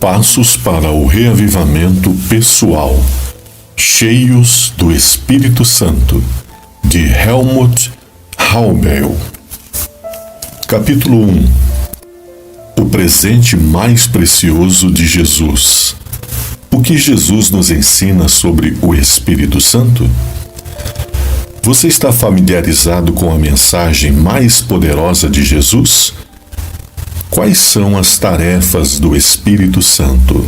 Passos para o reavivamento pessoal, cheios do Espírito Santo, de Helmut Haubeil. Capítulo 1. O presente mais precioso de Jesus. O que Jesus nos ensina sobre o Espírito Santo? Você está familiarizado com a mensagem mais poderosa de Jesus? Quais são as tarefas do Espírito Santo?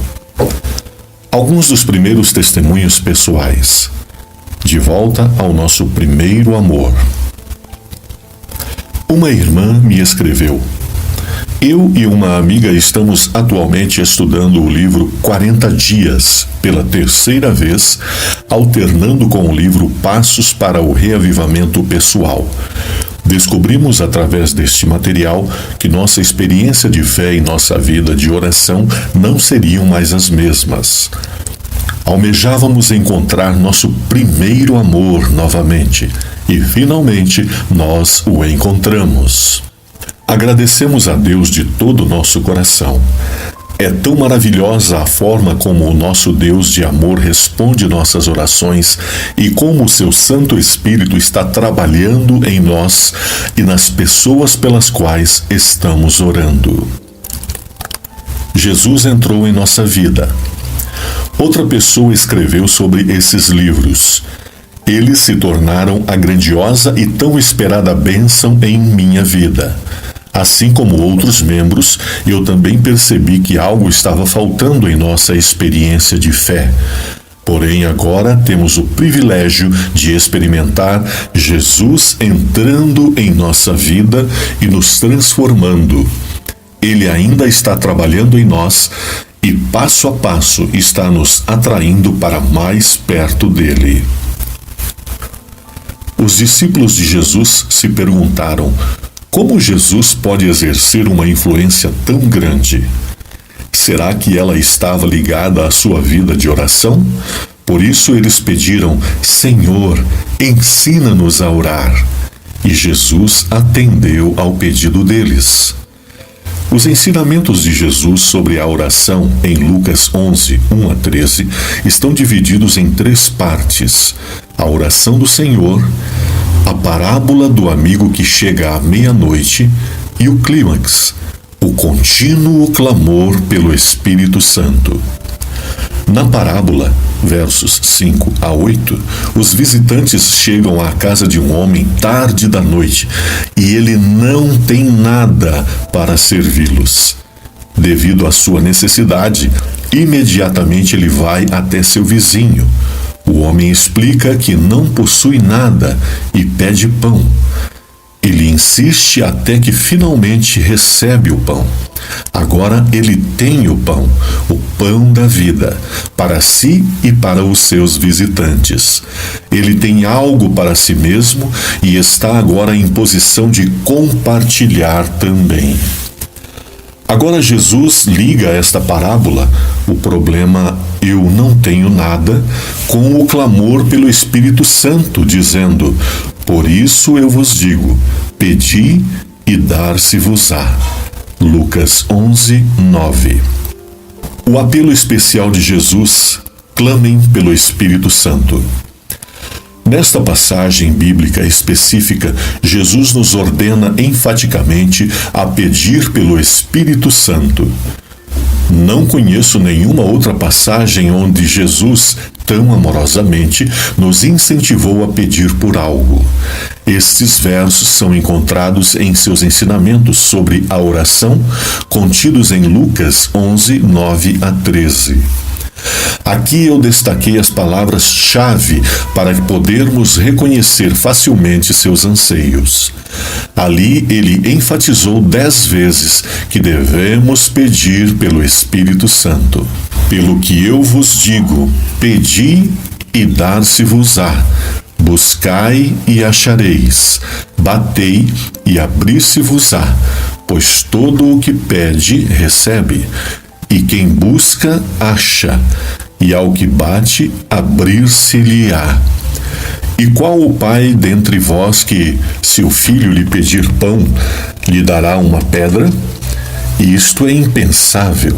Alguns dos primeiros testemunhos pessoais. De volta ao nosso primeiro amor. Uma irmã me escreveu: eu e uma amiga estamos atualmente estudando o livro 40 Dias, pela terceira vez, alternando com o livro Passos para o Reavivamento Pessoal. Descobrimos através deste material que nossa experiência de fé e nossa vida de oração não seriam mais as mesmas. Almejávamos encontrar nosso primeiro amor novamente e, finalmente, nós o encontramos. Agradecemos a Deus de todo o nosso coração. É tão maravilhosa a forma como o nosso Deus de amor responde nossas orações e como o seu Santo Espírito está trabalhando em nós e nas pessoas pelas quais estamos orando. Jesus entrou em nossa vida. Outra pessoa escreveu sobre esses livros. Eles se tornaram a grandiosa e tão esperada bênção em minha vida. Assim como outros membros, eu também percebi que algo estava faltando em nossa experiência de fé. Porém, agora temos o privilégio de experimentar Jesus entrando em nossa vida e nos transformando. Ele ainda está trabalhando em nós e, passo a passo, está nos atraindo para mais perto dele. Os discípulos de Jesus se perguntaram: como Jesus pode exercer uma influência tão grande? Será que ela estava ligada à sua vida de oração? Por isso eles pediram: Senhor, ensina-nos a orar. E Jesus atendeu ao pedido deles. Os ensinamentos de Jesus sobre a oração em Lucas 11, 1 a 13, estão divididos em 3 partes: a oração do Senhor, a parábola do amigo que chega à meia-noite e o clímax, o contínuo clamor pelo Espírito Santo. Na parábola, versos 5 a 8, os visitantes chegam à casa de um homem tarde da noite e ele não tem nada para servi-los. Devido à sua necessidade, imediatamente ele vai até seu vizinho. O homem explica que não possui nada e pede pão. Ele insiste até que finalmente recebe o pão. Agora ele tem o pão da vida, para si e para os seus visitantes. Ele tem algo para si mesmo e está agora em posição de compartilhar também. Agora Jesus liga esta parábola, o problema "eu não tenho nada", com o clamor pelo Espírito Santo, dizendo: por isso eu vos digo, pedi e dar-se-vos-á. Lucas 11, 9. O apelo especial de Jesus: clamem pelo Espírito Santo. Nesta passagem bíblica específica, Jesus nos ordena enfaticamente a pedir pelo Espírito Santo. Não conheço nenhuma outra passagem onde Jesus, tão amorosamente, nos incentivou a pedir por algo. Estes versos são encontrados em seus ensinamentos sobre a oração, contidos em Lucas 11, 9 a 13. Aqui eu destaquei as palavras-chave para podermos reconhecer facilmente seus anseios. Ali ele enfatizou 10 vezes que devemos pedir pelo Espírito Santo. Pelo que eu vos digo, pedi e dar-se-vos-á. Buscai e achareis. Batei e abrir-se-vos-á. Pois todo o que pede, recebe. E quem busca, acha, e ao que bate, abrir-se-lhe-á. E qual o pai dentre vós que, se o filho lhe pedir pão, lhe dará uma pedra? Isto é impensável.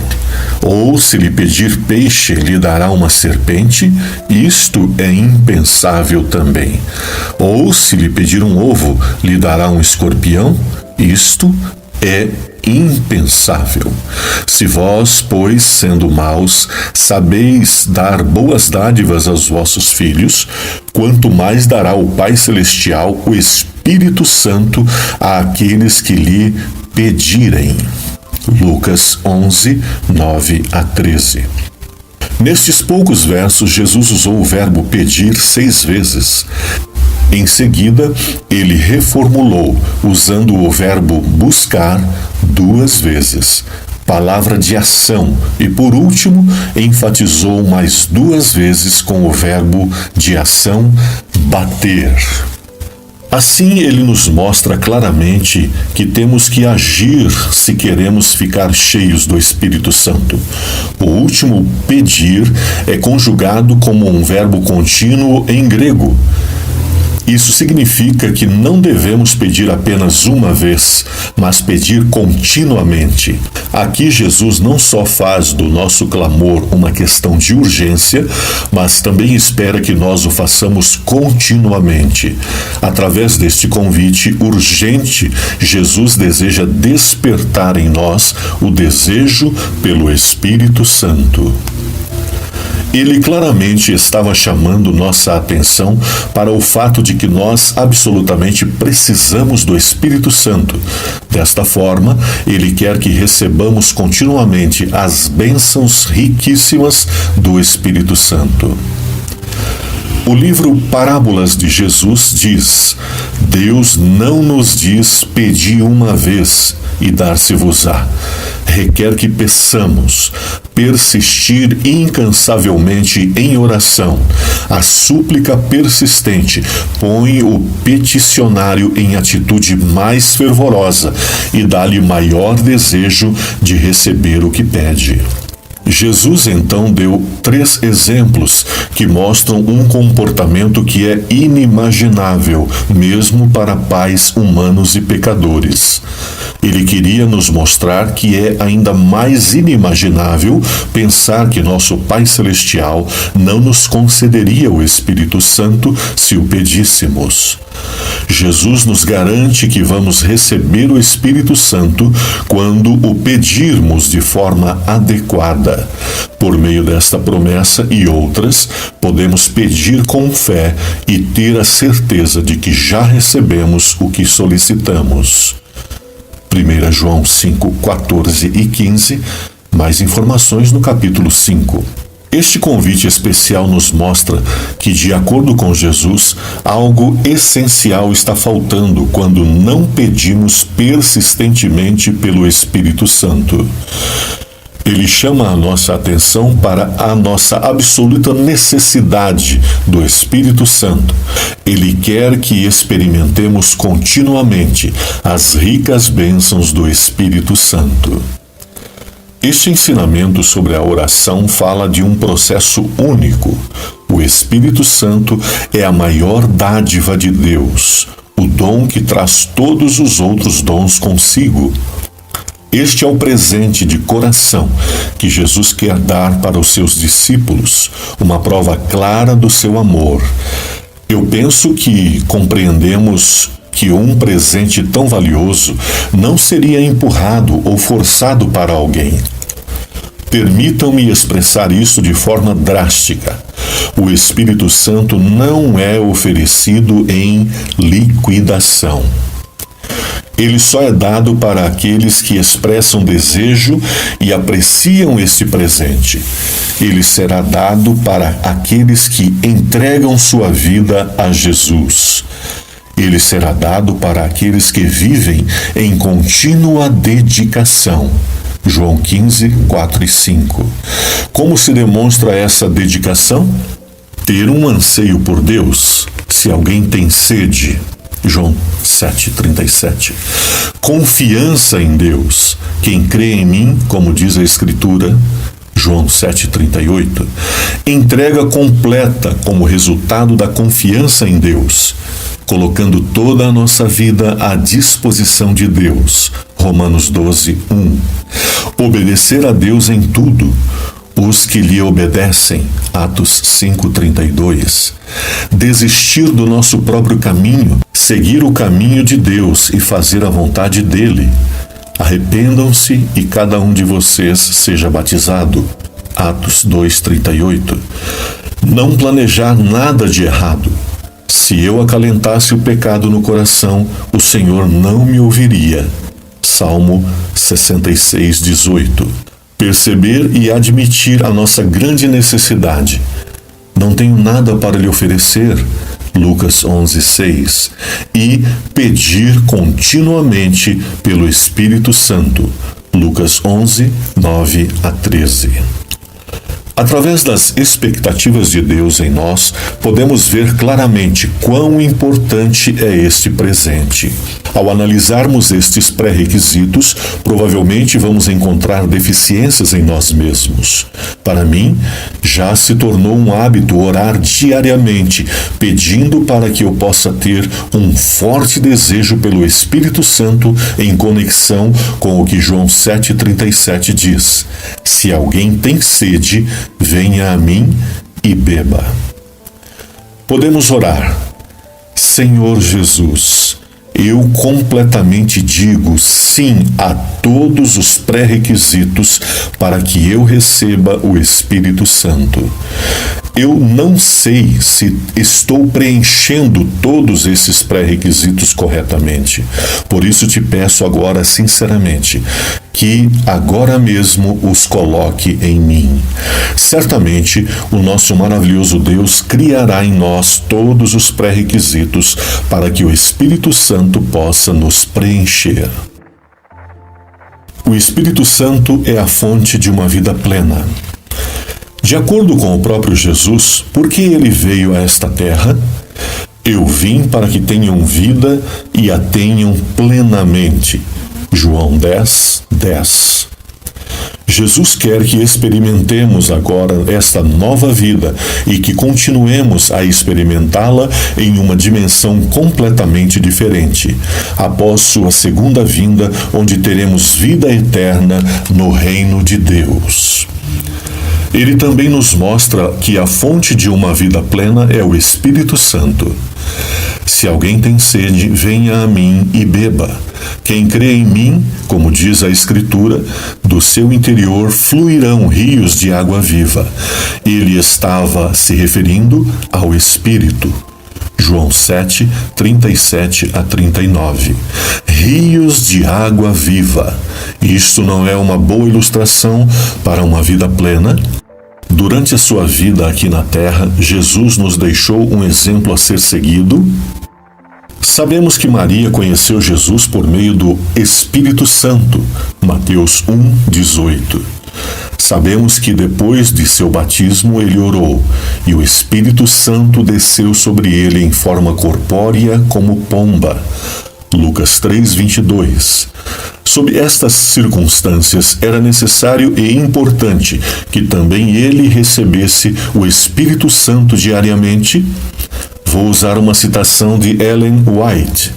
Ou se lhe pedir peixe, lhe dará uma serpente? Isto é impensável também. Ou se lhe pedir um ovo, lhe dará um escorpião? Isto é impensável. Se vós, pois, sendo maus, sabeis dar boas dádivas aos vossos filhos, quanto mais dará o Pai Celestial o Espírito Santo àqueles que lhe pedirem. Lucas 11, 9 a 13. Nestes poucos versos, Jesus usou o verbo pedir 6 vezes. Em seguida, ele reformulou, usando o verbo buscar 2 vezes. Palavra de ação. E por último, enfatizou mais 2 vezes com o verbo de ação bater. Assim, ele nos mostra claramente que temos que agir se queremos ficar cheios do Espírito Santo. O último pedir é conjugado como um verbo contínuo em grego. Isso significa que não devemos pedir apenas uma vez, mas pedir continuamente. Aqui Jesus não só faz do nosso clamor uma questão de urgência, mas também espera que nós o façamos continuamente. Através deste convite urgente, Jesus deseja despertar em nós o desejo pelo Espírito Santo. Ele claramente estava chamando nossa atenção para o fato de que nós absolutamente precisamos do Espírito Santo. Desta forma, ele quer que recebamos continuamente as bênçãos riquíssimas do Espírito Santo. O livro Parábolas de Jesus diz: Deus não nos diz pedi uma vez e dar-se-vos-á. Requer que peçamos, persistir incansavelmente em oração. A súplica persistente põe o peticionário em atitude mais fervorosa e dá-lhe maior desejo de receber o que pede. Jesus então deu 3 exemplos que mostram um comportamento que é inimaginável, mesmo para pais humanos e pecadores. Ele queria nos mostrar que é ainda mais inimaginável pensar que nosso Pai Celestial não nos concederia o Espírito Santo se o pedíssemos. Jesus nos garante que vamos receber o Espírito Santo quando o pedirmos de forma adequada. Por meio desta promessa e outras, podemos pedir com fé e ter a certeza de que já recebemos o que solicitamos. 1 João 5, 14 e 15, mais informações no capítulo 5. Este convite especial nos mostra que, de acordo com Jesus, algo essencial está faltando quando não pedimos persistentemente pelo Espírito Santo. Ele chama a nossa atenção para a nossa absoluta necessidade do Espírito Santo. Ele quer que experimentemos continuamente as ricas bênçãos do Espírito Santo. Este ensinamento sobre a oração fala de um processo único. O Espírito Santo é a maior dádiva de Deus, o dom que traz todos os outros dons consigo. Este é o presente de coração que Jesus quer dar para os seus discípulos, uma prova clara do seu amor. Eu penso que compreendemos que um presente tão valioso não seria empurrado ou forçado para alguém. Permitam-me expressar isso de forma drástica. O Espírito Santo não é oferecido em liquidação. Ele só é dado para aqueles que expressam desejo e apreciam este presente. Ele será dado para aqueles que entregam sua vida a Jesus. Ele será dado para aqueles que vivem em contínua dedicação. João 15, 4 e 5. Como se demonstra essa dedicação? Ter um anseio por Deus. Se alguém tem sede, João 7,37. Confiança em Deus. Quem crê em mim, como diz a Escritura, João 7,38. Entrega completa como resultado da confiança em Deus. colocando toda a nossa vida à disposição de Deus. Romanos 12, 1. Obedecer a Deus em tudo. Os que lhe obedecem. Atos 5:32. Desistir do nosso próprio caminho, seguir o caminho de Deus e fazer a vontade dele. Arrependam-se e cada um de vocês seja batizado. Atos 2:38. Não planejar nada de errado. Se eu acalentasse o pecado no coração, o Senhor não me ouviria. Salmo 66:18. Perceber e admitir a nossa grande necessidade. Não tenho nada para lhe oferecer. Lucas 11:6. E pedir continuamente pelo Espírito Santo. Lucas 11:9-13. Através das expectativas de Deus em nós, podemos ver claramente quão importante é este presente. Ao analisarmos estes pré-requisitos, provavelmente vamos encontrar deficiências em nós mesmos. Para mim, já se tornou um hábito orar diariamente, pedindo para que eu possa ter um forte desejo pelo Espírito Santo em conexão com o que João 7,37 diz: se alguém tem sede, venha a mim e beba. Podemos orar: Senhor Jesus, eu completamente digo sim a todos os pré-requisitos para que eu receba o Espírito Santo. Eu não sei se estou preenchendo todos esses pré-requisitos corretamente. Por isso te peço agora sinceramente que agora mesmo os coloque em mim. Certamente o nosso maravilhoso Deus criará em nós todos os pré-requisitos para que o Espírito Santo possa nos preencher. O Espírito Santo é a fonte de uma vida plena. De acordo com o próprio Jesus, por que ele veio a esta terra? Eu vim para que tenham vida e a tenham plenamente. João 10:10. Jesus quer que experimentemos agora esta nova vida e que continuemos a experimentá-la em uma dimensão completamente diferente, após sua segunda vinda, onde teremos vida eterna no reino de Deus. Ele também nos mostra que a fonte de uma vida plena é o Espírito Santo. Se alguém tem sede, venha a mim e beba. Quem crê em mim, como diz a Escritura, do seu interior fluirão rios de água viva. Ele estava se referindo ao Espírito. João 7:37-39. Rios de água viva. Isto não é uma boa ilustração para uma vida plena? Durante a sua vida aqui na Terra, Jesus nos deixou um exemplo a ser seguido. Sabemos que Maria conheceu Jesus por meio do Espírito Santo, Mateus 1:18. Sabemos que depois de seu batismo ele orou, e o Espírito Santo desceu sobre ele em forma corpórea como pomba, Lucas 3:22. Sob estas circunstâncias, era necessário e importante que também ele recebesse o Espírito Santo diariamente. Vou usar uma citação de Ellen White.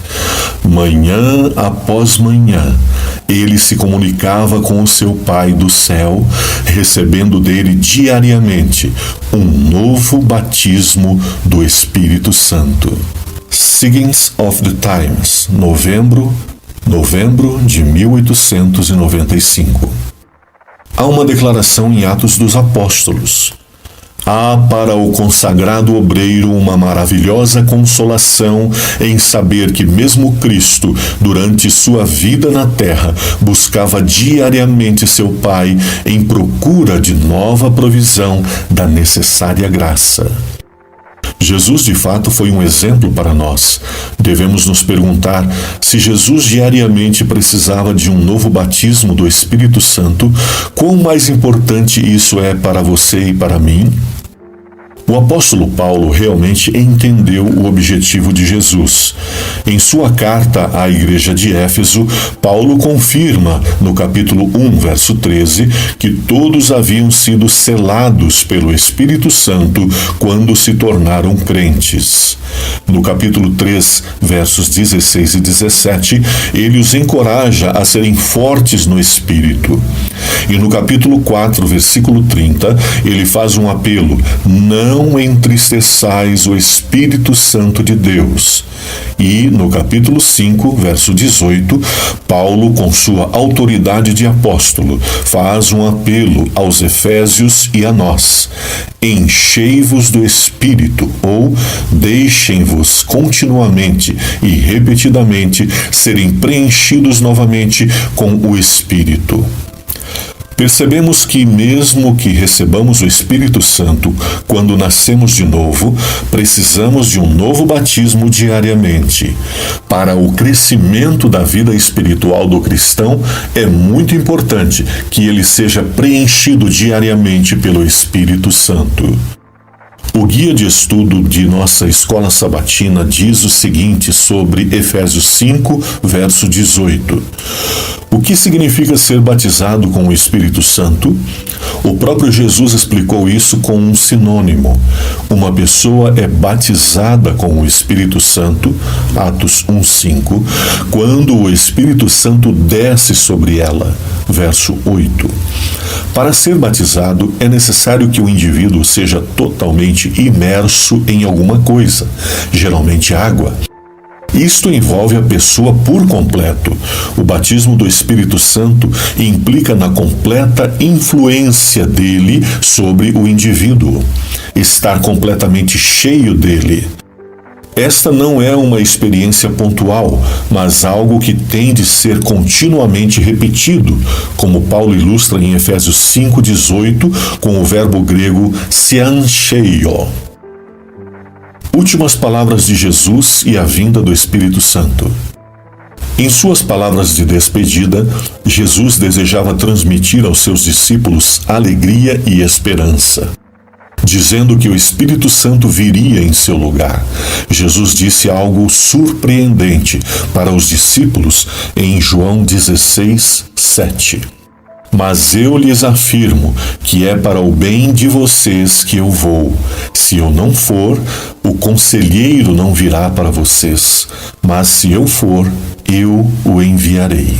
Manhã após manhã, ele se comunicava com o seu Pai do céu, recebendo dele diariamente um novo batismo do Espírito Santo. Signs of the Times, novembro de 1895. Há uma declaração em Atos dos Apóstolos. Há para o consagrado obreiro uma maravilhosa consolação em saber que mesmo Cristo, durante sua vida na terra, buscava diariamente seu Pai em procura de nova provisão da necessária graça. Jesus, de fato, foi um exemplo para nós. Devemos nos perguntar se Jesus diariamente precisava de um novo batismo do Espírito Santo, quão mais importante isso é para você e para mim? O apóstolo Paulo realmente entendeu o objetivo de Jesus. Em sua carta à igreja de Éfeso, Paulo confirma, no capítulo 1, verso 13, que todos haviam sido selados pelo Espírito Santo quando se tornaram crentes. No capítulo 3, versos 16 e 17, ele os encoraja a serem fortes no Espírito. E no capítulo 4, versículo 30, ele faz um apelo: não entristeçais o Espírito Santo de Deus. E no capítulo 5, verso 18, Paulo, com sua autoridade de apóstolo, faz um apelo aos Efésios e a nós: enchei-vos do Espírito, ou deixem-vos continuamente e repetidamente serem preenchidos novamente com o Espírito. Percebemos que, mesmo que recebamos o Espírito Santo quando nascemos de novo, precisamos de um novo batismo diariamente. Para o crescimento da vida espiritual do cristão, é muito importante que ele seja preenchido diariamente pelo Espírito Santo. O guia de estudo de nossa escola sabatina diz o seguinte sobre Efésios 5, verso 18. O que significa ser batizado com o Espírito Santo? O próprio Jesus explicou isso com um sinônimo. Uma pessoa é batizada com o Espírito Santo, Atos 1:5, quando o Espírito Santo desce sobre ela, verso 8. Para ser batizado, é necessário que o indivíduo seja totalmente imerso em alguma coisa, geralmente água. Isto envolve a pessoa por completo. O batismo do Espírito Santo implica na completa influência dele sobre o indivíduo, estar completamente cheio dele. Esta não é uma experiência pontual, mas algo que tem de ser continuamente repetido, como Paulo ilustra em Efésios 5:18 com o verbo grego siancheio. Últimas palavras de Jesus e a vinda do Espírito Santo. Em suas palavras de despedida, Jesus desejava transmitir aos seus discípulos alegria e esperança, dizendo que o Espírito Santo viria em seu lugar. Jesus disse algo surpreendente para os discípulos em João 16:7. Mas eu lhes afirmo que é para o bem de vocês que eu vou. Se eu não for, o conselheiro não virá para vocês, mas se eu for, eu o enviarei.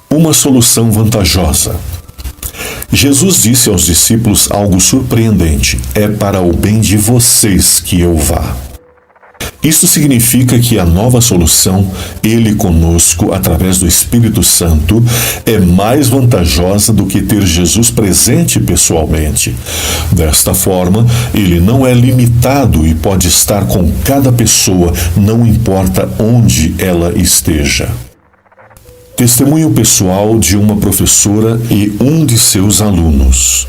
Uma solução vantajosa. Jesus disse aos discípulos algo surpreendente: é para o bem de vocês que eu vá. Isso significa que a nova solução, Ele conosco, através do Espírito Santo, é mais vantajosa do que ter Jesus presente pessoalmente. Desta forma, Ele não é limitado e pode estar com cada pessoa, não importa onde ela esteja. Testemunho pessoal de uma professora e um de seus alunos.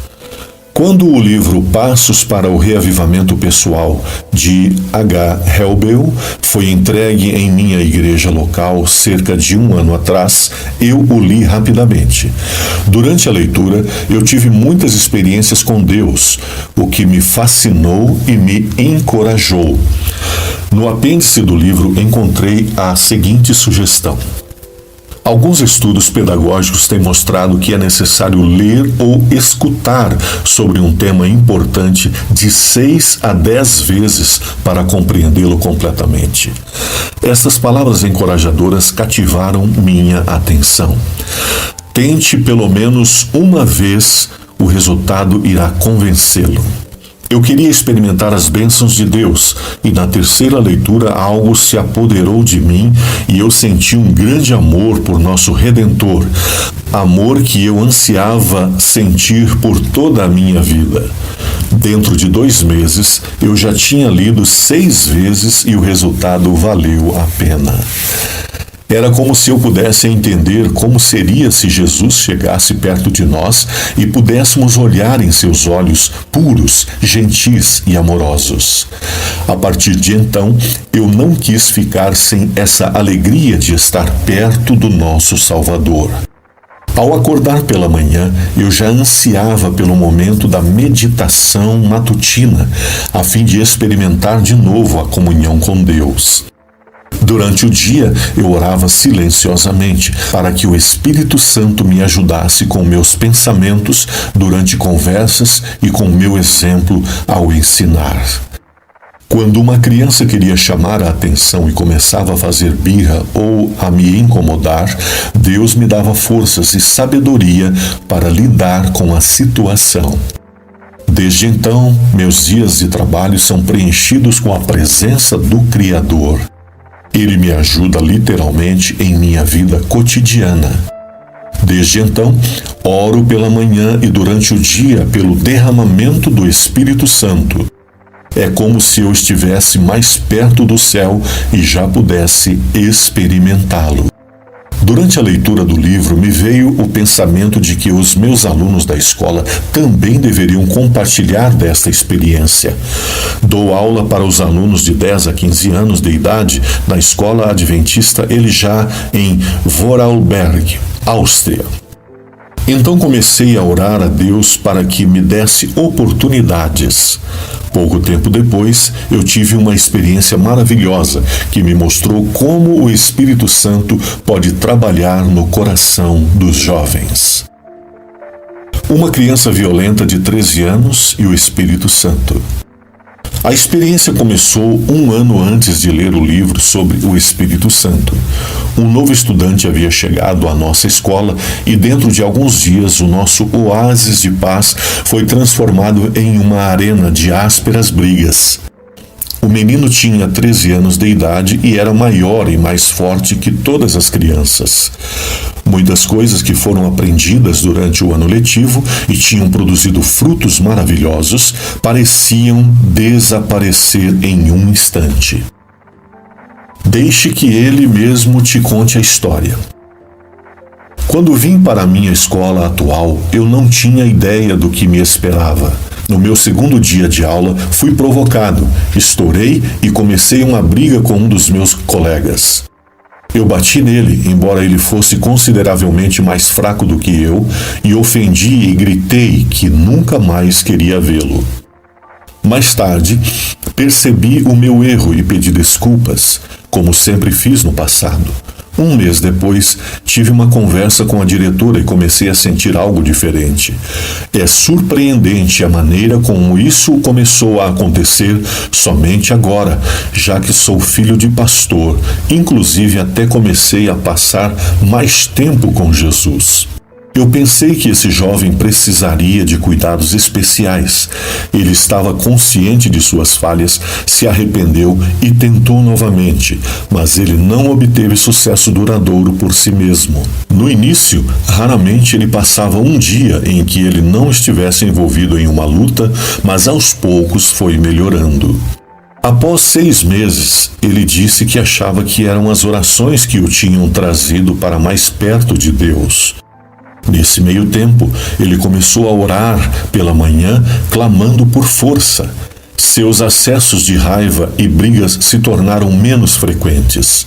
Quando o livro Passos para o Reavivamento Pessoal, de H. Helbel, foi entregue em minha igreja local cerca de 1 ano atrás, eu o li rapidamente. Durante a leitura, eu tive muitas experiências com Deus, o que me fascinou e me encorajou. No apêndice do livro encontrei a seguinte sugestão. Alguns estudos pedagógicos têm mostrado que é necessário ler ou escutar sobre um tema importante de 6 a 10 vezes para compreendê-lo completamente. Essas palavras encorajadoras cativaram minha atenção. Tente pelo menos uma vez, o resultado irá convencê-lo. Eu queria experimentar as bênçãos de Deus, e na terceira leitura algo se apoderou de mim e eu senti um grande amor por nosso Redentor, amor que eu ansiava sentir por toda a minha vida. Dentro de 2 meses, eu já tinha lido 6 vezes e o resultado valeu a pena. Era como se eu pudesse entender como seria se Jesus chegasse perto de nós e pudéssemos olhar em seus olhos puros, gentis e amorosos. A partir de então, eu não quis ficar sem essa alegria de estar perto do nosso Salvador. Ao acordar pela manhã, eu já ansiava pelo momento da meditação matutina, a fim de experimentar de novo a comunhão com Deus. Durante o dia, eu orava silenciosamente para que o Espírito Santo me ajudasse com meus pensamentos durante conversas e com meu exemplo ao ensinar. Quando uma criança queria chamar a atenção e começava a fazer birra ou a me incomodar, Deus me dava forças e sabedoria para lidar com a situação. Desde então, meus dias de trabalho são preenchidos com a presença do Criador. Ele me ajuda literalmente em minha vida cotidiana. Desde então, oro pela manhã e durante o dia pelo derramamento do Espírito Santo. É como se eu estivesse mais perto do céu e já pudesse experimentá-lo. Durante a leitura do livro, me veio o pensamento de que os meus alunos da escola também deveriam compartilhar desta experiência. Dou aula para os alunos de 10 a 15 anos de idade na Escola Adventista Elijah em Vorarlberg, Áustria. Então comecei a orar a Deus para que me desse oportunidades. Pouco tempo depois, eu tive uma experiência maravilhosa que me mostrou como o Espírito Santo pode trabalhar no coração dos jovens. Uma criança violenta de 13 anos e o Espírito Santo. A experiência começou um ano antes de ler o livro sobre o Espírito Santo. Um novo estudante havia chegado à nossa escola e dentro de alguns dias o nosso oásis de paz foi transformado em uma arena de ásperas brigas. O menino tinha 13 anos de idade e era maior e mais forte que todas as crianças. Muitas coisas que foram aprendidas durante o ano letivo e tinham produzido frutos maravilhosos pareciam desaparecer em um instante. Deixe que ele mesmo te conte a história. Quando vim para a minha escola atual, eu não tinha ideia do que me esperava. No meu segundo dia de aula, fui provocado, estourei e comecei uma briga com um dos meus colegas. Eu bati nele, embora ele fosse consideravelmente mais fraco do que eu, e ofendi e gritei que nunca mais queria vê-lo. Mais tarde, percebi o meu erro e pedi desculpas, como sempre fiz no passado. Um mês depois, tive uma conversa com a diretora e comecei a sentir algo diferente. É surpreendente a maneira como isso começou a acontecer somente agora, já que sou filho de pastor. Inclusive, até comecei a passar mais tempo com Jesus. Eu pensei que esse jovem precisaria de cuidados especiais. Ele estava consciente de suas falhas, se arrependeu e tentou novamente, mas ele não obteve sucesso duradouro por si mesmo. No início, raramente ele passava um dia em que ele não estivesse envolvido em uma luta, mas aos poucos foi melhorando. Após 6 meses, ele disse que achava que eram as orações que o tinham trazido para mais perto de Deus. Nesse meio tempo, ele começou a orar pela manhã, clamando por força. Seus acessos de raiva e brigas se tornaram menos frequentes.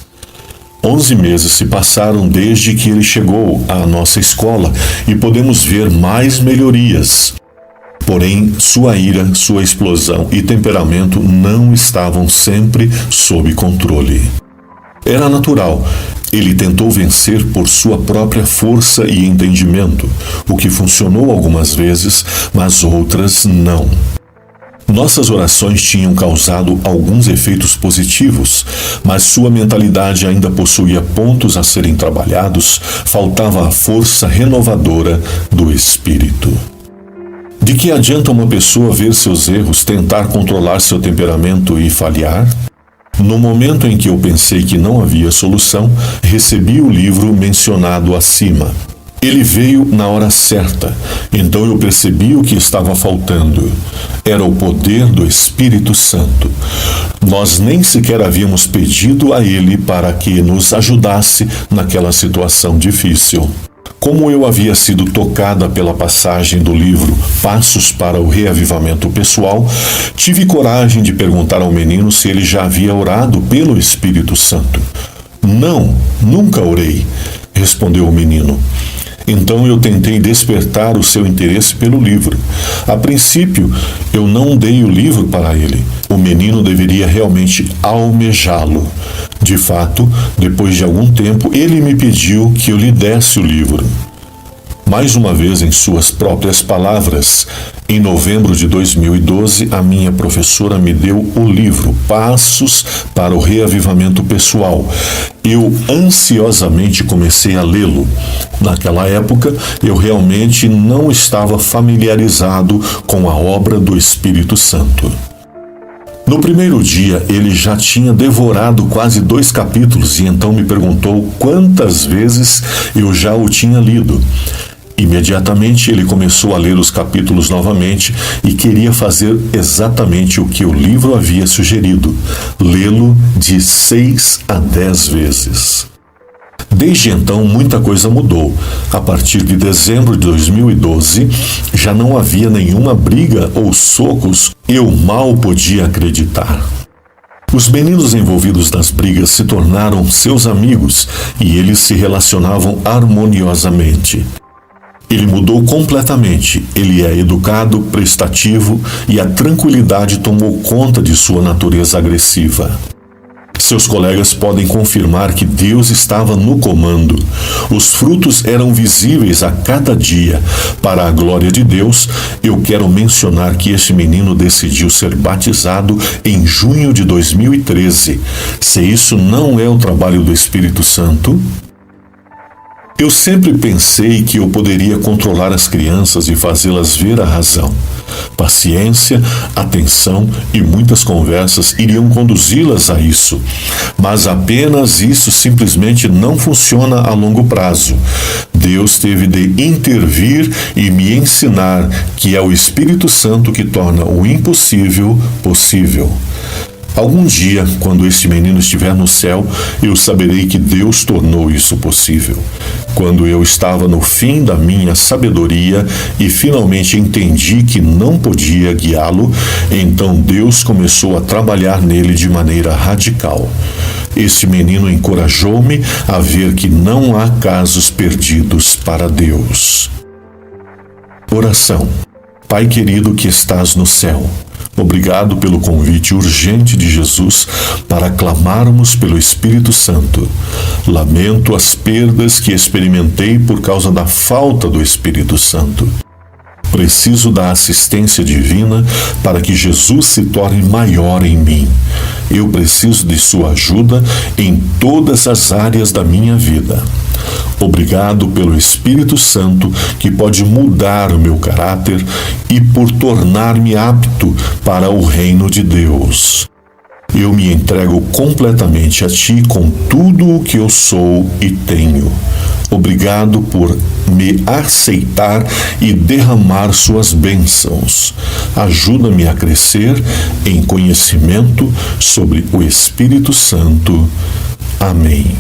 11 meses se passaram desde que ele chegou à nossa escola e podemos ver mais melhorias. Porém, sua ira, sua explosão e temperamento não estavam sempre sob controle. Era natural. Ele tentou vencer por sua própria força e entendimento, o que funcionou algumas vezes, mas outras não. Nossas orações tinham causado alguns efeitos positivos, mas sua mentalidade ainda possuía pontos a serem trabalhados, faltava a força renovadora do Espírito. De que adianta uma pessoa ver seus erros, tentar controlar seu temperamento e falhar? No momento em que eu pensei que não havia solução, recebi o livro mencionado acima. Ele veio na hora certa, então eu percebi o que estava faltando. Era o poder do Espírito Santo. Nós nem sequer havíamos pedido a ele para que nos ajudasse naquela situação difícil. Como eu havia sido tocada pela passagem do livro Passos para o Reavivamento Pessoal, tive coragem de perguntar ao menino se ele já havia orado pelo Espírito Santo. Não, nunca orei, respondeu o menino. Então eu tentei despertar o seu interesse pelo livro. A princípio, eu não dei o livro para ele. O menino deveria realmente almejá-lo. De fato, depois de algum tempo, ele me pediu que eu lhe desse o livro. Mais uma vez, em suas próprias palavras, em novembro de 2012, a minha professora me deu o livro Passos para o Reavivamento Pessoal. Eu ansiosamente comecei a lê-lo. Naquela época, eu realmente não estava familiarizado com a obra do Espírito Santo. No primeiro dia, ele já tinha devorado quase 2 capítulos e então me perguntou quantas vezes eu já o tinha lido. Imediatamente ele começou a ler os capítulos novamente e queria fazer exatamente o que o livro havia sugerido: lê-lo de 6 a 10 vezes. Desde então, muita coisa mudou. A partir de dezembro de 2012, já não havia nenhuma briga ou socos. Eu mal podia acreditar. Os meninos envolvidos nas brigas se tornaram seus amigos e eles se relacionavam harmoniosamente. Ele mudou completamente. Ele é educado, prestativo e a tranquilidade tomou conta de sua natureza agressiva. Seus colegas podem confirmar que Deus estava no comando. Os frutos eram visíveis a cada dia. Para a glória de Deus, eu quero mencionar que este menino decidiu ser batizado em junho de 2013. Se isso não é o trabalho do Espírito Santo... Eu sempre pensei que eu poderia controlar as crianças e fazê-las ver a razão. Paciência, atenção e muitas conversas iriam conduzi-las a isso. Mas apenas isso simplesmente não funciona a longo prazo. Deus teve de intervir e me ensinar que é o Espírito Santo que torna o impossível possível. Algum dia, quando este menino estiver no céu, eu saberei que Deus tornou isso possível. Quando eu estava no fim da minha sabedoria e finalmente entendi que não podia guiá-lo, então Deus começou a trabalhar nele de maneira radical. Este menino encorajou-me a ver que não há casos perdidos para Deus. Oração. Pai querido que estás no céu, obrigado pelo convite urgente de Jesus para clamarmos pelo Espírito Santo. Lamento as perdas que experimentei por causa da falta do Espírito Santo. Preciso da assistência divina para que Jesus se torne maior em mim. Eu preciso de sua ajuda em todas as áreas da minha vida. Obrigado pelo Espírito Santo que pode mudar o meu caráter e por tornar-me apto para o reino de Deus. Eu me entrego completamente a Ti com tudo o que eu sou e tenho. Obrigado por me aceitar e derramar suas bênçãos. Ajuda-me a crescer em conhecimento sobre o Espírito Santo. Amém.